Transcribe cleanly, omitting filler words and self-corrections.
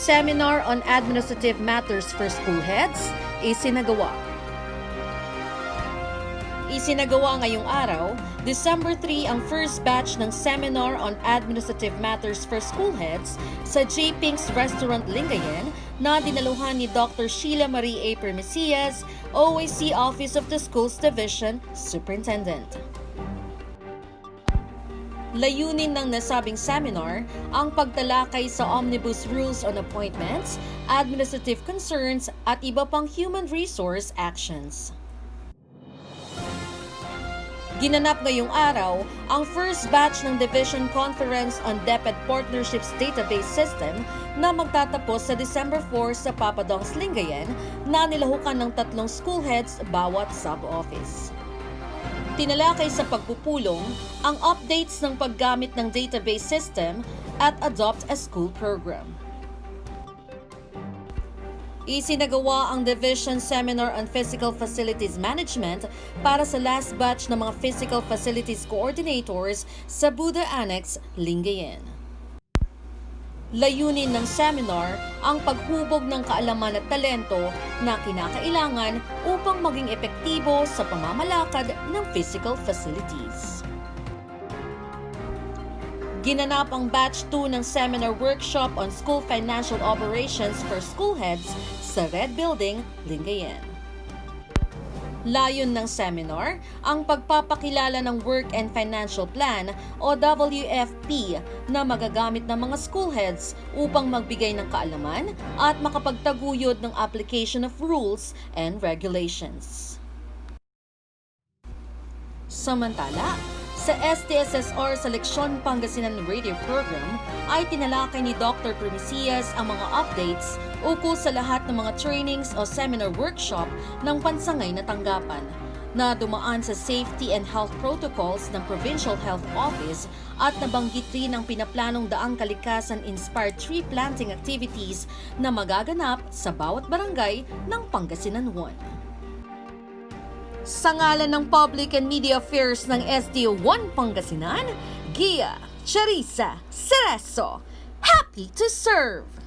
Seminar on Administrative Matters for School Heads, isinagawa. Isinagawa ngayong araw, December 3 ang first batch ng Seminar on Administrative Matters for School Heads sa J. Pink's Restaurant Lingayen na dinaluhan ni Dr. Sheila Marie A. Permesias, OAC Office of the Schools Division Superintendent. Layunin ng nasabing seminar ang pagtalakay sa Omnibus Rules on Appointments, Administrative Concerns at iba pang human resource actions. Ginanap ngayong araw ang first batch ng Division Conference on DepEd Partnerships Database System na magtatapos sa December 4 sa Papadongs, Lingayen na nilahukan ng 3 school heads bawat sub-office. Tinalakay sa pagpupulong ang updates ng paggamit ng database system at Adopt a School program. Isinagawa ang Division Seminar on Physical Facilities Management para sa last batch ng mga Physical Facilities Coordinators sa Buda Annex, Lingayen. Layunin ng seminar ang paghubog ng kaalaman at talento na kinakailangan upang maging epektibo sa pamamalakad ng physical facilities. Ginanap ang Batch 2 ng Seminar Workshop on School Financial Operations for School Heads sa Red Building, Lingayen. Layon ng seminar ang pagpapakilala ng Work and Financial Plan o WFP na magagamit ng mga school heads upang magbigay ng kaalaman at makapagtaguyod ng application of rules and regulations. Samantala, sa STSSR sa Leksyon Pangasinan Radio Program ay tinalakay ni Dr. Permesias ang mga updates ukol sa lahat ng mga trainings o seminar workshop ng pansangay na tanggapan na dumaan sa safety and health protocols ng Provincial Health Office at nabanggit rin ang pinaplanong daang kalikasan-inspired tree planting activities na magaganap sa bawat barangay ng Pangasinan 1. Sa ngalan ng Public and Media Affairs ng SDO1 Pangasinan, Gia Charissa Cerezo, happy to serve!